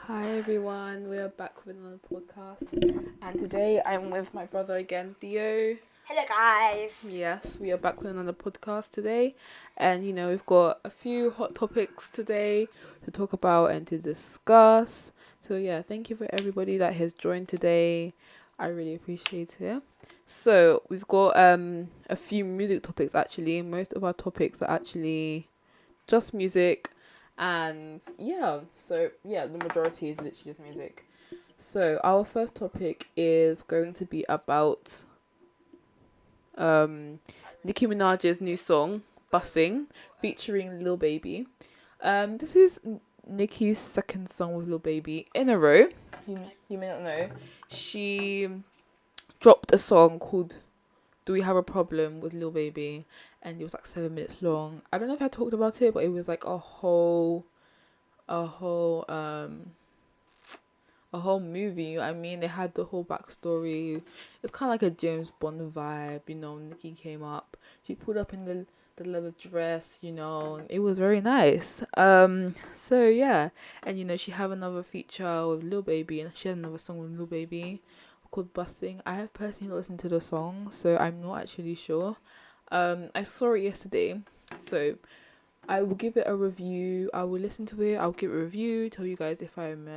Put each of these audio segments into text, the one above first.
Hi everyone, we're back with another podcast, and today I'm with my brother again, Theo. Hello guys. Yes, we are back with another podcast today, and we've got a few hot topics today to talk about and to discuss. So yeah, thank you for everybody that has joined today. I really appreciate it. So we've got a few music topics actually. Most of our topics are actually just music, and the majority is literally just music. So our first topic is going to be about Nicki Minaj's new song Bussing featuring Lil Baby. This is Nicki's second song with Lil Baby in a row. You may not know, she dropped a song called Do We Have a Problem with Lil Baby, and it was like 7 minutes long. I don't know if I talked about it, but it was like a whole a whole movie. I mean, it had the whole backstory. It's kind of like a James Bond vibe. Nicki came up. She pulled up in the leather dress. It was very nice. So yeah, and she have another feature with Lil Baby, and she had another song with Lil Baby called Busting. I have personally listened to the song, so I'm not actually sure. I saw it yesterday, so I will give it a review. I will listen to it. I'll give it a review. Tell you guys if I'm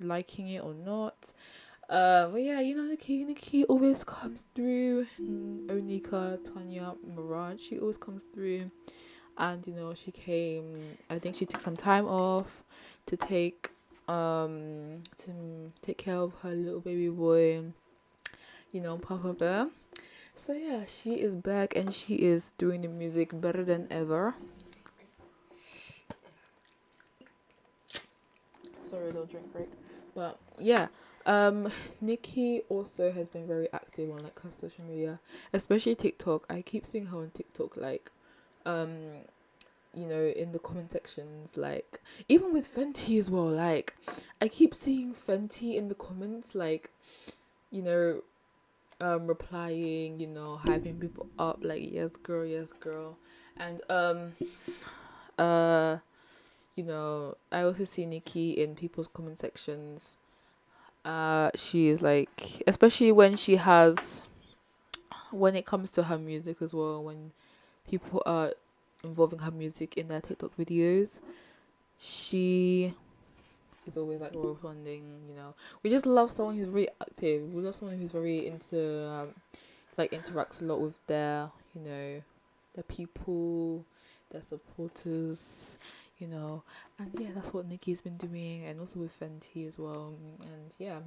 liking it or not. But yeah, Nikki always comes through. Onika, Tanya, Mirage, she always comes through. And she came. I think she took some time off to take care of her little baby boy. Papa Bear. So yeah, she is back and she is doing the music better than ever. Sorry, a little drink break. But yeah, Nikki also has been very active on like her social media, especially TikTok. I keep seeing her on TikTok, like, in the comment sections, like even with Fenty as well. Like, I keep seeing Fenty in the comments, like, replying, hyping people up, like yes girl, and I also see Nikki in people's comment sections. She is like, especially when it comes to her music as well, when people are involving her music in their TikTok videos, she is always like responding. We just love someone who's very active. We love someone who's very into like interacts a lot with their people, their supporters, and yeah, that's what Nikki's been doing, and also with Fenty as well. And yeah,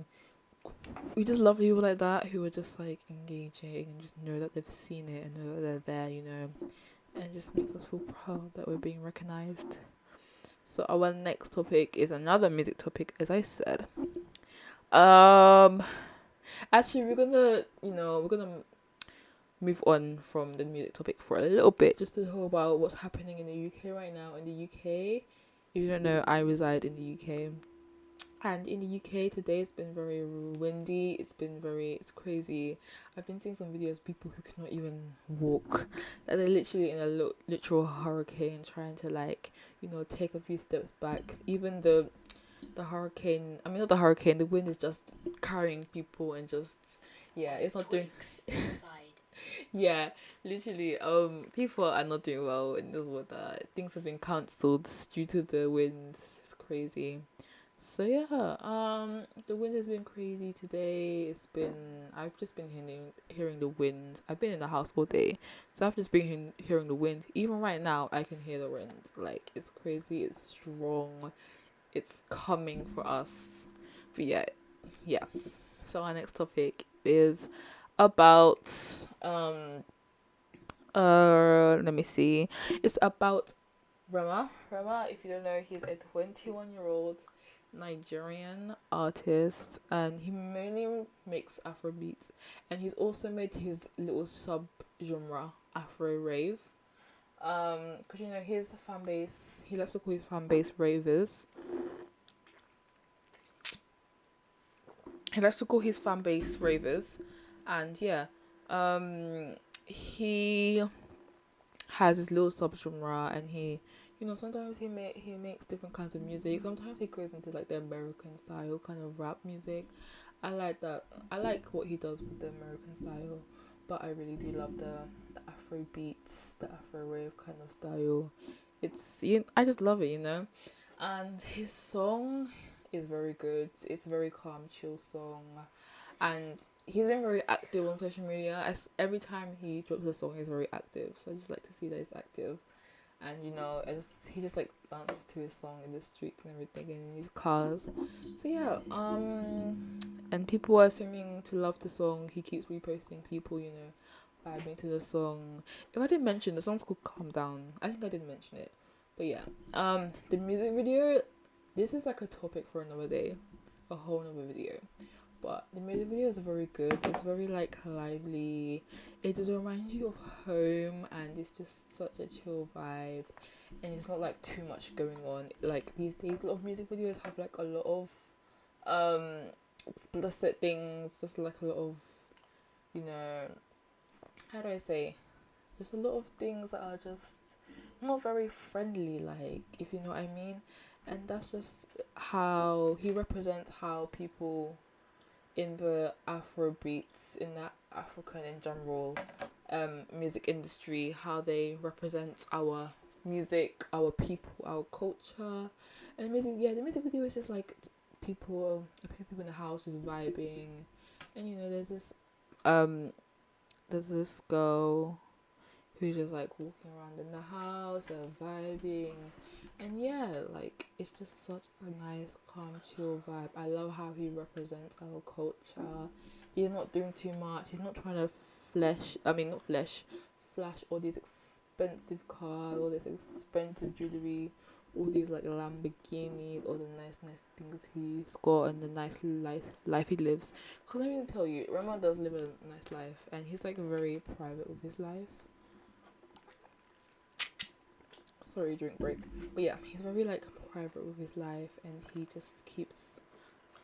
we just love people like that who are just like engaging and just know that they've seen it and know that they're there, and it just makes us feel proud that we're being recognized. So our next topic is another music topic, as I said. Actually, we're gonna move on from the music topic for a little bit, just to talk about what's happening in the UK right now. In the UK, if you don't know, I reside in the UK. And in the UK today, it's been very windy. It's crazy. I've been seeing some videos of people who cannot even walk. That they're literally in a literal hurricane, trying to take a few steps back. Even the hurricane. I mean, not the hurricane. The wind is just carrying people and just it's not doing. Yeah, literally. People are not doing well in this weather. Things have been cancelled due to the winds. It's crazy. So yeah, the wind has been crazy today. I've just been hearing the wind. I've been in the house all day, so I've just been hearing the wind. Even right now, I can hear the wind. Like, it's crazy. It's strong. It's coming for us. But yeah. So our next topic is about let me see. It's about Rema. Rema, if you don't know, he's a 21-year-old Nigerian artist, and he mainly makes Afrobeats, and he's also made his little sub genre Afro rave. Cause his fan base, he likes to call his fan base ravers. He likes to call his fan base ravers, and yeah, he has his little sub genre, and he sometimes he makes different kinds of music. Sometimes he goes into like the American style kind of rap music. I like that. I like what he does with the American style, but I really do love the Afro beats, the Afro rave kind of style. I just love it. And his song is very good. It's a very calm, chill song, and he's been very active on social media. Every time he drops a song, he's very active. So I just like to see that he's active, and he just like dances to his song in the streets and everything, and in his cars. So yeah, and people are assuming to love the song. He keeps reposting people, vibing to the song. If I didn't mention, the song's called Calm Down. I think I didn't mention it, but yeah, the music video. This is like a topic for another day, a whole another video. But the music video is very good. It's very like lively. It just reminds you of home, and it's just such a chill vibe. And it's not like too much going on. Like these days, a lot of music videos have like a lot of explicit things. Just like a lot of, how do I say? There's a lot of things that are just not very friendly. Like, if you know what I mean. And that's just how he represents how people in the Afro beats, in that African in general music industry, how they represent our music, our people, our culture. And the music video is just like people in the house just vibing. And there's this girl who's just like walking around in the house and vibing. And yeah, like it's just such a nice, calm, chill vibe. I love how he represents our culture. He's not doing too much. He's not trying to flash all these expensive cars, all this expensive jewelry, all these like Lamborghinis, all the nice things he's got, and the nice life he lives. Because let me tell you, Rema does live a nice life, and he's like very private with his life. Sorry, drink break. But yeah, he's very like private with his life, and he just keeps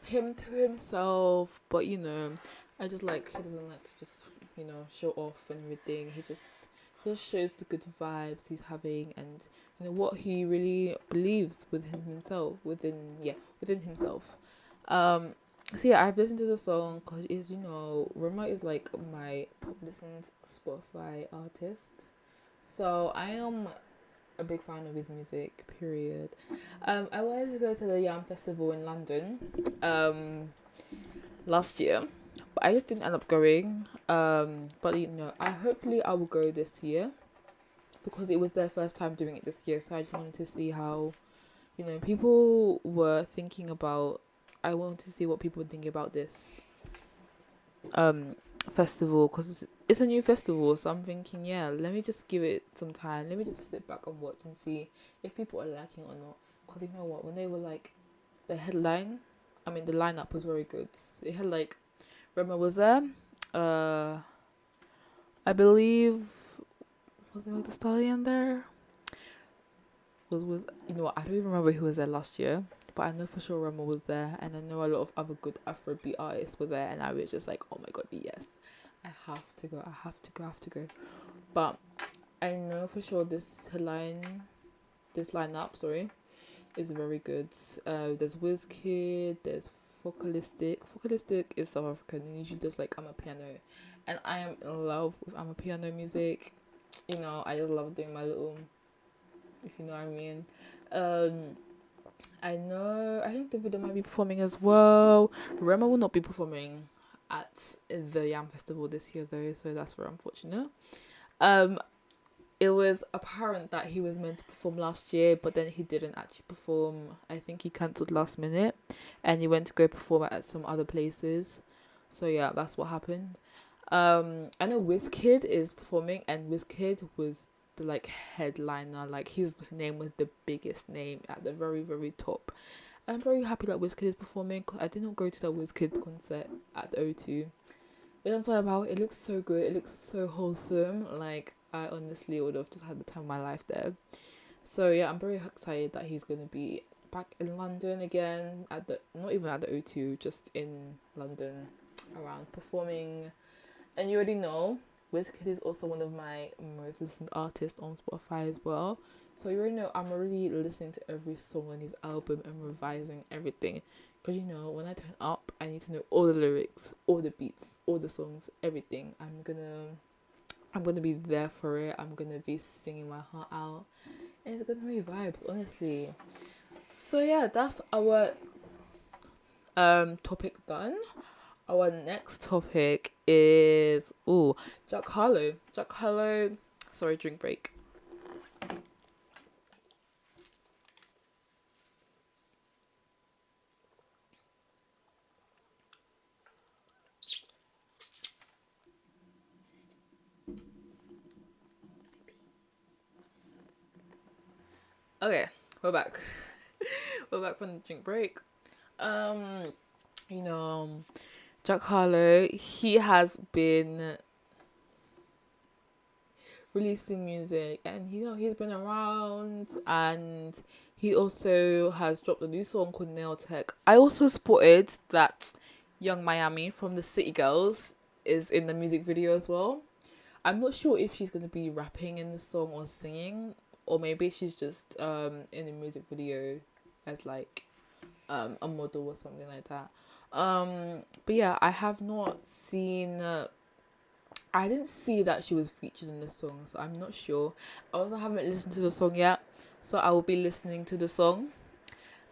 him to himself. But I just like he doesn't like to just show off and everything. He just shows the good vibes he's having, and what he really believes within himself. So yeah, I've listened to the song because Rema is like my top listened Spotify artist. So I am a big fan of his music, period. I wanted to go to the Yam Festival in London last year, but I just didn't end up going. But I will go this year because it was their first time doing it this year, so I just wanted to see how people were thinking about. I wanted to see what people were thinking about this festival, because it's a new festival, so I'm thinking, yeah, let me just give it some time. Let me just sit back and watch and see if people are liking it or not. Because you know what, when they were like the lineup was very good. It had like Rema was there, I believe was the Stallion there. Was I don't even remember who was there last year, but I know for sure Rema was there, and I know a lot of other good Afrobeat artists were there, and I was just like, oh my god, yes, I have to go. But I know for sure this lineup, is very good. There's Wizkid, there's Focalistic. Focalistic is South African, and usually does like Amapiano, and I am in love with Amapiano music. I just love doing my little, if you know what I mean. I think Davido might be performing as well. Rema will not be performing at the Yam Festival this year though, so that's very unfortunate. It was apparent that he was meant to perform last year, but then he didn't actually perform. I think he cancelled last minute, and he went to go perform at some other places. So yeah, that's what happened. I know Wizkid is performing, and Wizkid was the like headliner. Like his name was the biggest name at the very, very top. I'm very happy that Wizkid is performing, because I did not go to the Wizkid concert at the O2. But I'm sorry about it. Looks so good. It looks so wholesome. Like I honestly would have just had the time of my life there. So yeah, I'm very excited that he's gonna be back in London again not even at the O2, just in London around performing. And you already know, Wizkid is also one of my most listened artists on Spotify as well. So you already know I'm already listening to every song on his album and revising everything. Because you know, when I turn up, I need to know all the lyrics, all the beats, all the songs, everything. I'm gonna be there for it. I'm gonna be singing my heart out, and it's gonna be vibes, honestly. So yeah, that's our topic done. Our next topic is Jack Harlow. Jack Harlow. Sorry, drink break. Okay, we're back. We're back from the drink break. You know, Jack Harlow, he has been releasing music, and you know, he's been around, and he also has dropped a new song called Nail Tech. I also spotted that Young Miami from the City Girls is in the music video as well. I'm not sure if she's gonna be rapping in the song or singing, or maybe she's just in the music video as like a model or something like that. But yeah, I have not seen. I didn't see that she was featured in the song, so I'm not sure. I also haven't listened to the song yet, so I will be listening to the song.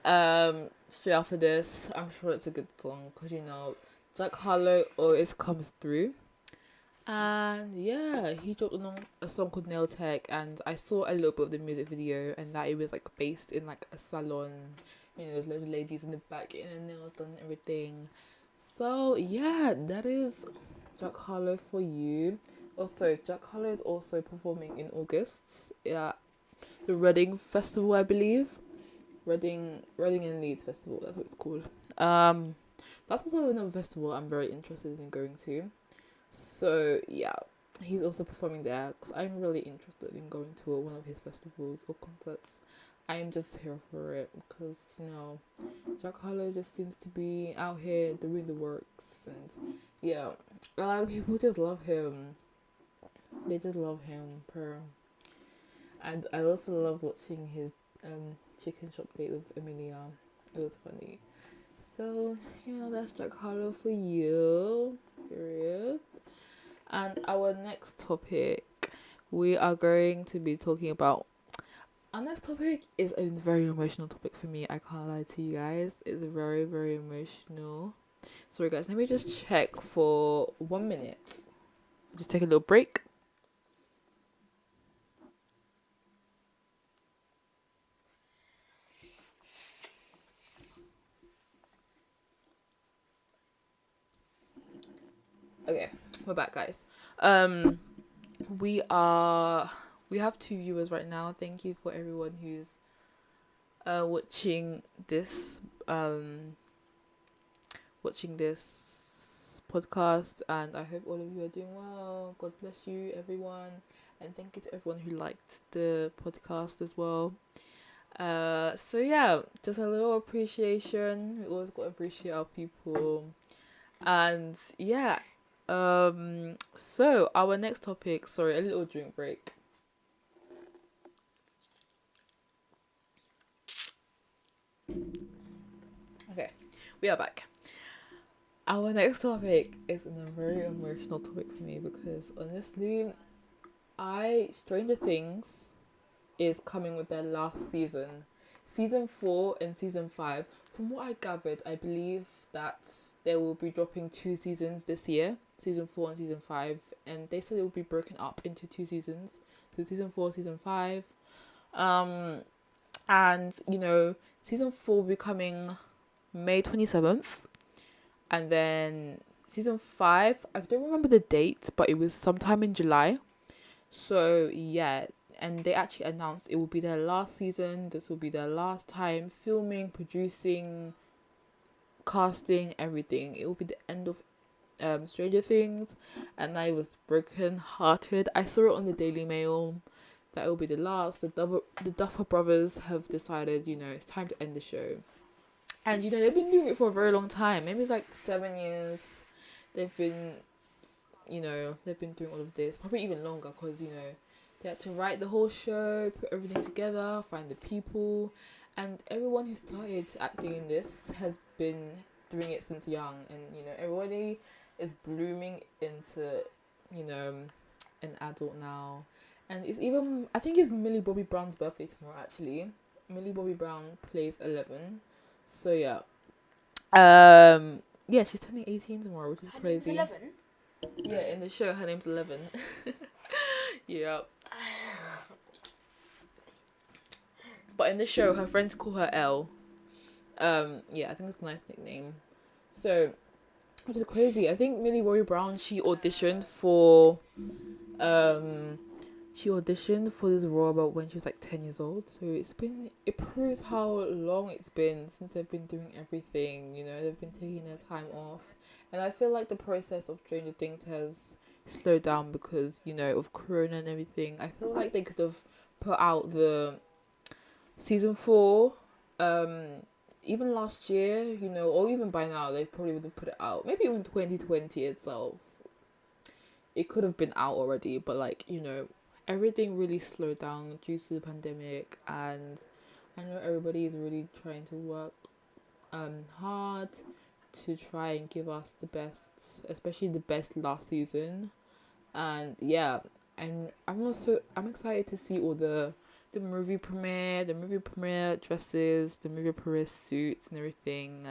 Straight after this, I'm sure it's a good song because you know Jack Harlow always comes through. And yeah, he dropped a song called Nail Tech, and I saw a little bit of the music video, and that it was like based in like a salon. You know, there's loads of ladies in the back getting their nails done and everything. So yeah, that is Jack Harlow for you. Also, Jack Harlow is also performing in August at the Reading Festival, I believe. Reading and Leeds Festival, that's what it's called. That's also another festival I'm very interested in going to. So yeah, he's also performing there because I'm really interested in going to one of his festivals or concerts. I'm just here for it because you know Jack Harlow just seems to be out here doing the works, and yeah, a lot of people just love him. They just love him, and I also love watching his chicken shop date with Amelia. It was funny. So yeah, that's Jack Harlow for you. Period. And our next topic, we are going to be talking about. Our next topic is a very emotional topic for me. I can't lie to you guys. It's very, very emotional. Sorry, guys. Let me just check for 1 minute. Just take a little break. Okay, we're back, guys. We have 2 viewers right now. Thank you for everyone who's watching this podcast, and I hope all of you are doing well. God bless you, everyone, and thank you to everyone who liked the podcast as well. So yeah, just a little appreciation. We always gotta appreciate our people, and yeah. So our next topic. Sorry, a little drink break. Okay, we are back. Our next topic is a very emotional topic for me because honestly, Stranger Things is coming with their last season. Season 4 and season 5. From what I gathered, I believe that they will be dropping 2 seasons this year. Season 4 and season 5. And they said it will be broken up into 2 seasons. So season 4, season 5. And, you know, season 4 will be coming May 27th. And then season 5, I don't remember the date, but it was sometime in July. So yeah, and they actually announced it will be their last season. This will be their last time filming, producing, casting, everything. It will be the end of Stranger Things, and I was broken hearted. I saw it on the Daily Mail that it will be the last. The Duffer Brothers have decided, you know, it's time to end the show. And you know, they've been doing it for a very long time. Maybe like 7 years. They've been doing all of this. Probably even longer because, you know, They had to write the whole show, put everything together, find the people, and everyone who started acting in this has been doing it since young, and everybody is blooming into an adult now. And it's even, I think it's Millie Bobby Brown's birthday tomorrow actually. Millie Bobby Brown plays 11. So yeah. Yeah, she's turning 18 tomorrow, which is Her crazy. name's 11? Yeah, in the show her name's 11. Yeah. But in the show her friends call her Elle. Yeah, I think it's a nice nickname. So, which is crazy. I think Millie Bobby Brown, she auditioned for this role about when she was like 10 years old. So it proves how long it's been since they've been doing everything. They've been taking their time off, and I feel like the process of Stranger Things has slowed down because of Corona and everything. I feel like they could have put out the season 4 even last year, or even by now they probably would have put it out. Maybe even 2020 itself, it could have been out already, but everything really slowed down due to the pandemic, and I know everybody is really trying to work hard to try and give us the best, especially the best last season. And yeah, I'm excited to see all the movie premiere dresses, the movie premiere suits and everything.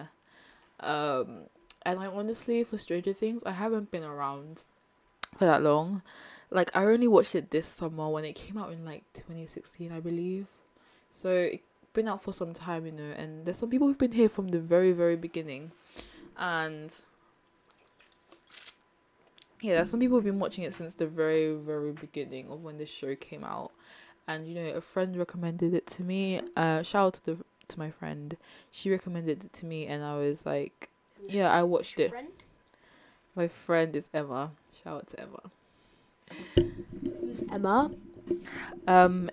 And honestly, for Stranger Things, I haven't been around for that long. I only watched it this summer when it came out in 2016, I believe. So it's been out for some time, and there's some people who've been here from the very, very beginning. And yeah, there's some people who've been watching it since the very, very beginning of when the show came out. And a friend recommended it to me. Shout out to my friend. She recommended it to me, and I was like, yeah, I watched it. Friend? My friend is Emma. Shout out to Emma. Who's Emma?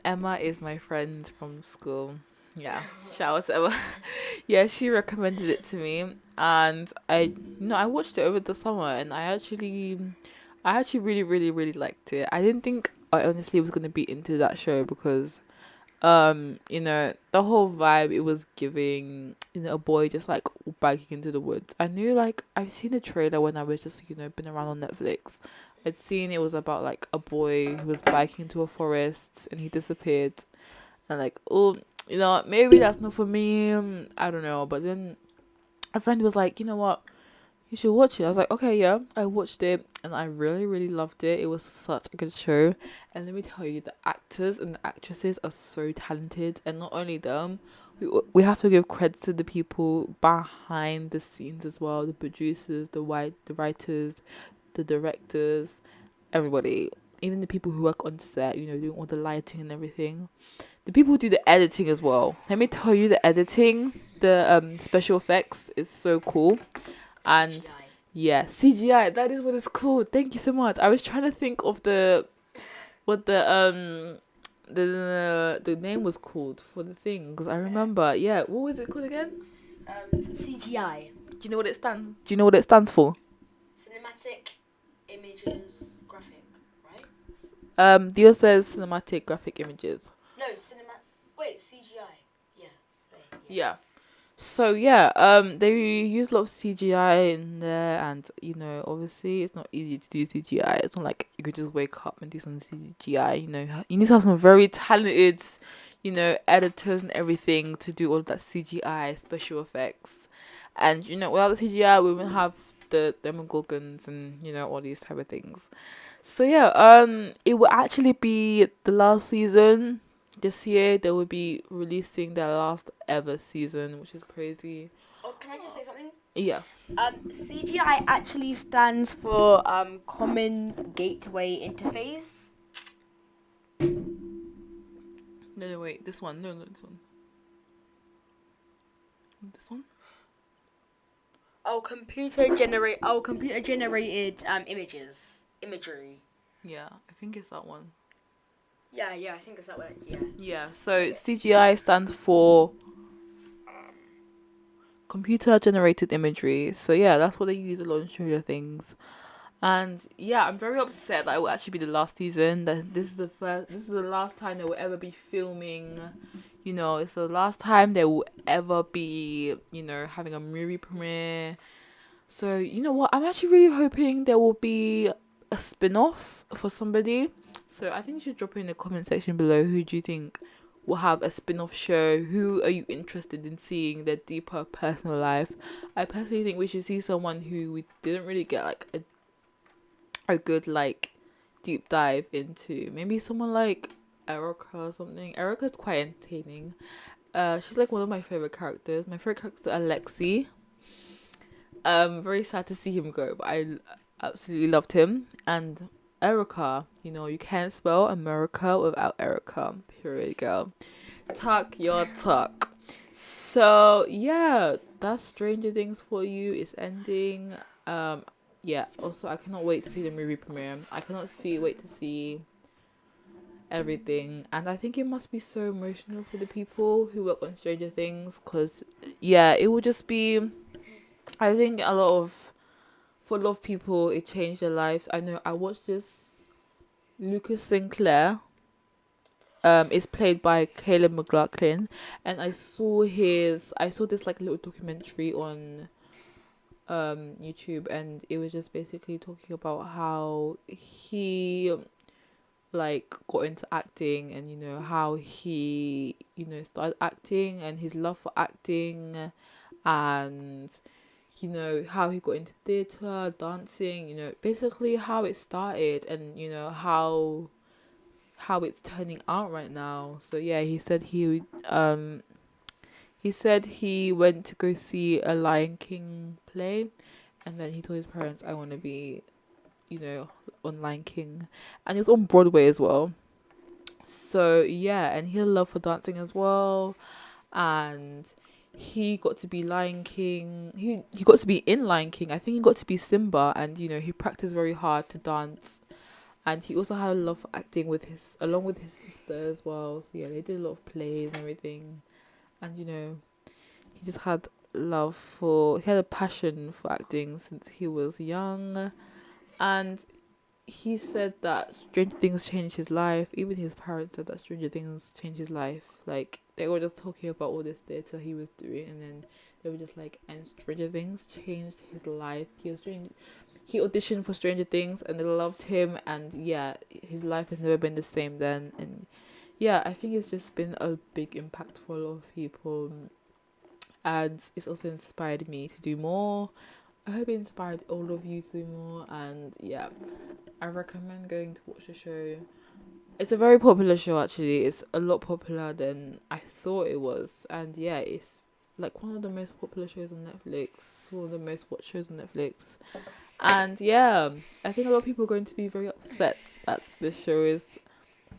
Emma is my friend from school. Yeah, shout out to Emma. Yeah, she recommended it to me, and I watched it over the summer, and I actually really, really, really liked it. I didn't think I honestly was gonna be into that show because, the whole vibe it was giving, a boy just biking into the woods. I knew I've seen the trailer when I was just been around on Netflix. I'd seen it was about a boy who was biking into a forest and he disappeared, and oh, maybe that's not for me. I don't know, but then a friend was like, you know what, you should watch it. I was like, okay, yeah. I watched it and I really, really loved it. It was such a good show. And let me tell you, the actors and the actresses are so talented. And not only them, we have to give credit to the people behind the scenes as well. The producers, the writers, the directors, everybody. Even the people who work on set, doing all the lighting and everything. The people who do the editing as well. Let me tell you, the editing, the special effects is so cool. And CGI. yeah, CGI, that is what it's called. Thank you so much. I was trying to think of what the name was called for the thing, because I remember. Yeah, what was it called again? CGI. Do you know what it stands for? Cinematic Images Graphic, right? Dio says cinematic graphic images. No, wait, CGI. Yeah. Yeah. So yeah, they use a lot of CGI in there, and obviously it's not easy to do CGI. It's not like you could just wake up and do some CGI. You need to have some very talented, editors and everything to do all of that CGI special effects. And without the CGI, we wouldn't have the Demogorgons and all these type of things. So yeah, it will actually be the last season. This year they will be releasing their last ever season, which is crazy. Oh, can I just say something? Yeah. CGI actually stands for Common Gateway Interface. No, wait, this one. No, this one. This one? Computer generated imagery. Yeah, I think it's that one. Yeah, I think it's that one. Yeah. Yeah, so CGI stands for computer generated imagery. So yeah, that's what they use a lot in Stranger Things. And yeah, I'm very upset that it will actually be the last season. That this is the last time they will ever be filming. You know, it's the last time they will ever be, having a movie premiere. So, you know what? I'm actually really hoping there will be a spin-off for somebody. So, I think you should drop it in the comment section below. Who do you think will have a spin-off show? Who are you interested in seeing their deeper personal life? I personally think we should see someone who we didn't really get like a good like deep dive into. Maybe someone like Erica or something. Erica's quite entertaining. She's like one of my favorite characters. My favorite character, Alexi. Very sad to see him go, but I absolutely loved him. And Erica, you can't spell America without Erica. Period, girl. Talk your talk. So yeah, that's Stranger Things for you. It's ending. Yeah. Also, I cannot wait to see the movie premiere. I cannot wait to see everything, and I think it must be so emotional for the people who work on Stranger Things, cause yeah, it will just be. I think for a lot of people, it changed their lives. I know I watched this. Lucas Sinclair is played by Caleb McLaughlin, and I saw this like little documentary on YouTube, and it was just basically talking about how he like got into acting, and how he started acting and his love for acting, and how he got into theatre, dancing, basically how it started, and how it's turning out right now. So yeah, he said he went to go see a Lion King play, and then he told his parents, I want to be, on Lion King, and it was on Broadway as well. So yeah, and he had a love for dancing as well, and he got to be Lion King. He got to be in Lion King. I think he got to be Simba, and he practiced very hard to dance. And he also had a love for acting along with his sister as well. So yeah, they did a lot of plays and everything. And he just he had a passion for acting since he was young. And he said that Stranger Things changed his life. Even his parents said that Stranger Things changed his life. Like, they were just talking about all this theatre he was doing, and then they were just like, and Stranger Things changed his life. He auditioned for Stranger Things, and they loved him, and yeah, his life has never been the same then. And yeah, I think it's just been a big impact for a lot of people, and it's also inspired me to do more. I hope it inspired all of you to do more, and yeah, I recommend going to watch the show. It's a very popular show, actually. It's a lot popular than I thought it was, and yeah, it's like one of the most popular shows on Netflix, one of the most watched shows on Netflix. And yeah, I think a lot of people are going to be very upset that this show is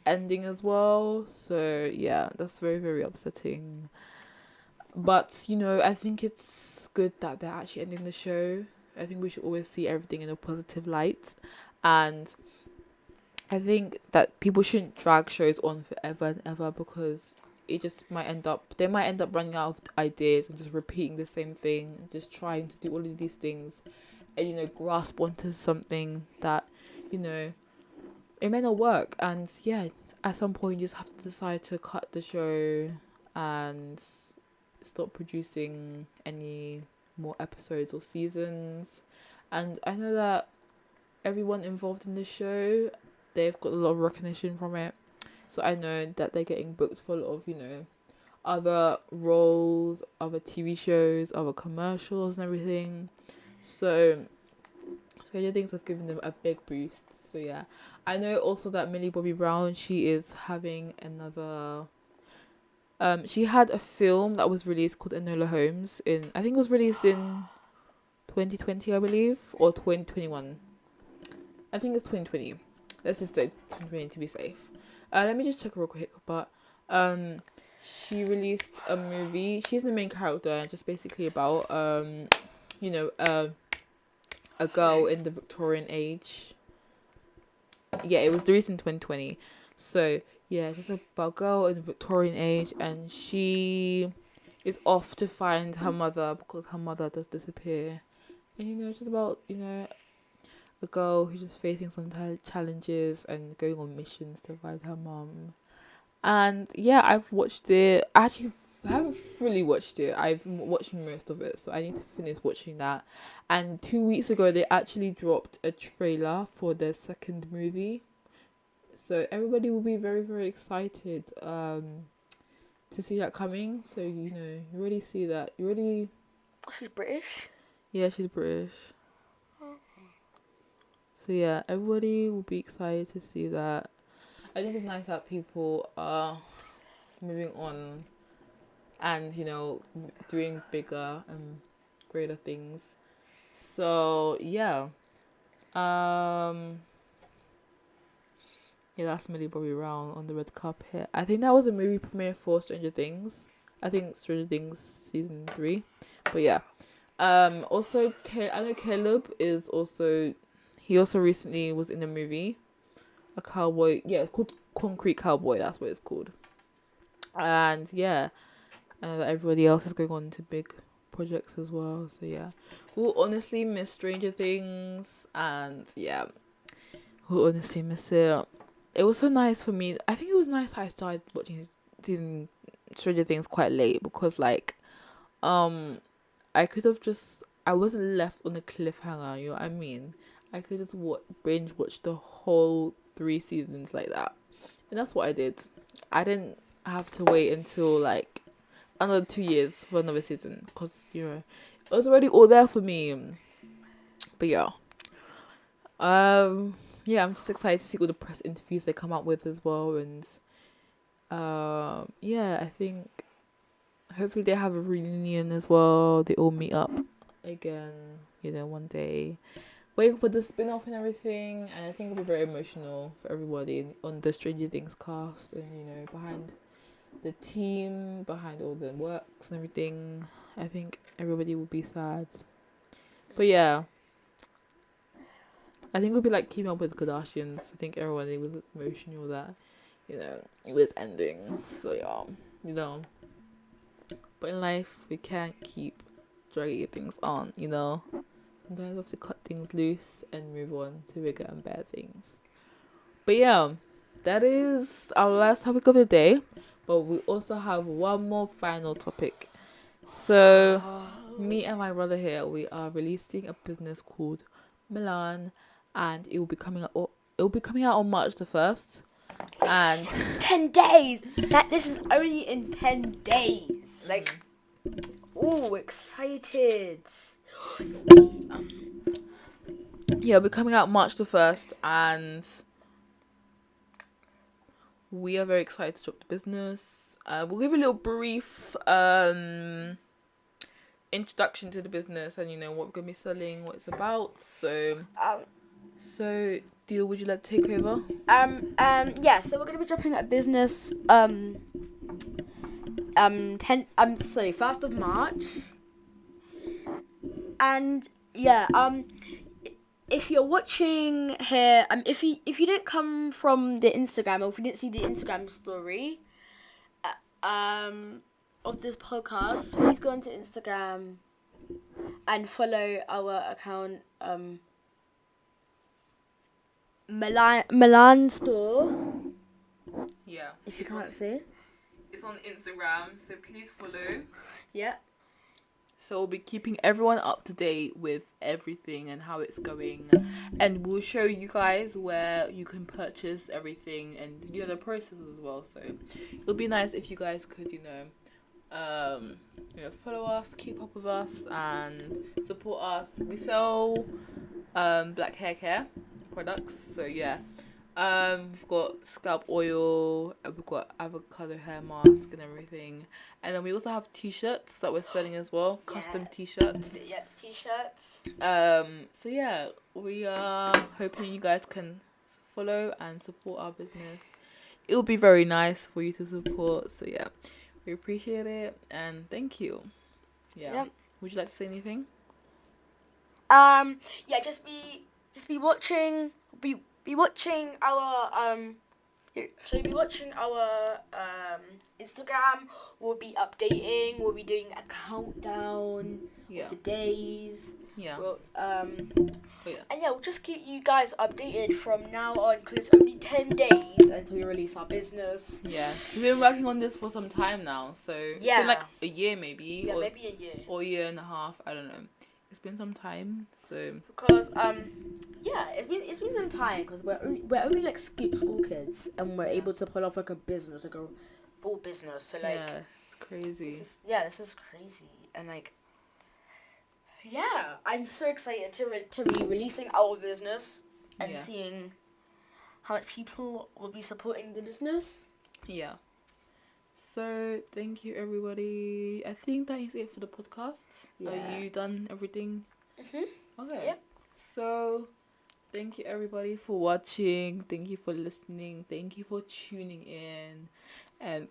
ending as well. So yeah, that's very, very upsetting. But I think it's good that they're actually ending the show. I think we should always see everything in a positive light, and I think that people shouldn't drag shows on forever and ever, because they might end up running out of ideas and just repeating the same thing, just trying to do all of these things, and grasp onto something that it may not work. And yeah, at some point you just have to decide to cut the show and stop producing any more episodes or seasons. And I know that everyone involved in the show, they've got a lot of recognition from it. So I know that they're getting booked for a lot of, other roles, other TV shows, other commercials and everything. So Stranger Things have given them a big boost. So yeah, I know also that Millie Bobby Brown, she is having another. She had a film that was released called Enola Holmes I think it was released in 2020, I believe, or 2021. I think it's 2020. Let's just say 2020 to be safe. Let me just check real quick. But she released a movie. She's the main character, just basically about a girl in the Victorian age. Yeah, it was released in 2020. So yeah, just about a girl in the Victorian age, and she is off to find her mother because her mother does disappear. And it's just about a girl who's just facing some challenges and going on missions to find her mum. And yeah, I've watched it. Actually, I haven't fully watched it. I've watched most of it, so I need to finish watching that. And 2 weeks ago, they actually dropped a trailer for their second movie, so everybody will be very, very excited to see that coming. So you already see that. You already. She's British. Yeah, she's British. So yeah, everybody will be excited to see that. I think it's nice that people are moving on and doing bigger and greater things. So yeah, yeah, that's Millie Bobby Brown on the red carpet. I think that was a movie premiere for Stranger Things. I think Stranger Things season 3, but yeah. Also, I know Caleb is also. He also recently was in a movie, a cowboy. Yeah, it's called Concrete Cowboy. That's what it's called. And yeah, everybody else is going on to big projects as well. So yeah, we'll honestly miss Stranger Things, and yeah, we'll honestly miss it. It was so nice for me. I think it was nice I started watching season Stranger Things quite late because I could have just I wasn't left on a cliffhanger. You know what I mean? I could just binge watch the whole 3 seasons like that, and that's what I did. I didn't have to wait until like another 2 years for another season because it was already all there for me. But yeah, yeah, I'm just excited to see all the press interviews they come up with as well, and yeah, I think hopefully they have a reunion as well. They all meet up again, one day. Waiting for the spin-off and everything, and I think it'll be very emotional for everybody on the Stranger Things cast, and behind the team, behind all the works and everything. I think everybody will be sad. But yeah, I think it'll be like keeping up with the Kardashians. I think everyone was emotional that it was ending. So yeah, but in life we can't keep dragging things on. Sometimes we have to cut things loose and move on to bigger and better things. But yeah, that is our last topic of the day. But we also have one more final topic. So, me and my brother here, we are releasing a business called Milan, and it will be coming out. It will be coming out on March the 1st. And 10 days. This is only in 10 days. Like, oh, excited. Yeah, it'll be coming out March the 1st, and we are very excited to drop the business. We'll give a little brief introduction to the business and what we're gonna be selling, what it's about. So Deal, would you like to take over? Yeah. So we're gonna be dropping a business 1st of March, and yeah, if you're watching here, if you didn't come from the Instagram, or if you didn't see the Instagram story, of this podcast, please go onto Instagram and follow our account, Milan Store. Yeah. If you can't see. It's on Instagram, so please follow. Yeah. So we'll be keeping everyone up to date with everything and how it's going, and we'll show you guys where you can purchase everything and the process as well. So it'll be nice if you guys could follow us, keep up with us, and support us. We sell black hair care products. So yeah, we've got scalp oil, we've got avocado hair mask and everything, and then we also have t-shirts that we're selling as well, custom t-shirts. Yeah, t-shirts. So yeah, we are hoping you guys can follow and support our business. It will be very nice for you to support. So yeah, we appreciate it and thank you. Yeah. Yep. Would you like to say anything? Yeah, just be watching. Be watching our So you'll be watching our Instagram. We'll be updating. We'll be doing a countdown Yeah. of the days. Yeah. We'll, Oh, yeah. and yeah, we'll just keep you guys updated from now on because it's only 10 days until we release our business. Yeah. We've been working on this for some time now, so it's been like a year maybe. Yeah, or, maybe a year. Or a year and a half. I don't know. It's been some time, so. Because yeah, it's been some time because we're only like school kids and we're able to pull off like a business, like a full business. So like, yeah, it's crazy. This is crazy, and like, yeah, I'm so excited to be releasing our business and seeing how much people will be supporting the business. Yeah. So thank you everybody. I think that is it for the podcast. Yeah. Are you done everything? Mhm. Okay. Yep. So thank you everybody for watching. Thank you for listening. Thank you for tuning in. And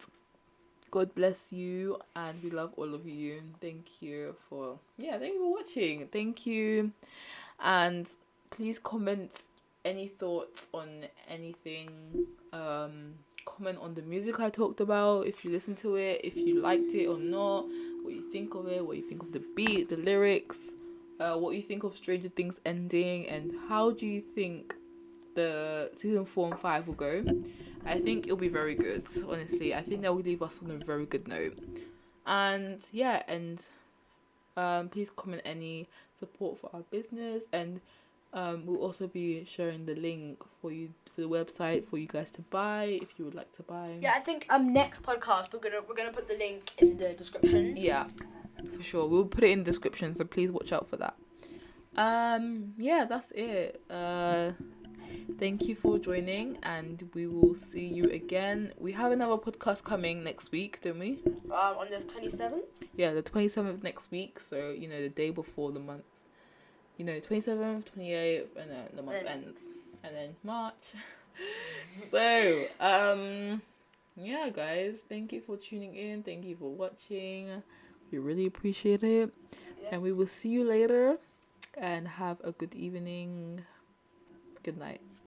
God bless you, and we love all of you. Thank you for watching. Thank you. And please comment any thoughts on anything. Comment on the music I talked about, if you listened to it, if you liked it or not, what you think of it, what you think of the beat, the lyrics, what you think of Stranger Things ending, and how do you think the season 4 and 5 will go. I think it'll be very good, honestly. I think that will leave us on a very good note. And yeah, and please comment any support for our business, and we'll also be sharing the link for the website for you guys to buy if you would like to buy. Yeah, I think next podcast we're gonna put the link in the description. Yeah, for sure. We'll put it in the description, so please watch out for that. Yeah, that's it. Thank you for joining, and we will see you again. We have another podcast coming next week, don't we? On the 27th? Yeah, the 27th next week, so, the day before the month. 27th, 28th, and then the month ends. And then March. So, yeah, guys, thank you for tuning in. Thank you for watching. We really appreciate it. Yeah. And we will see you later, and have a good evening. Good night.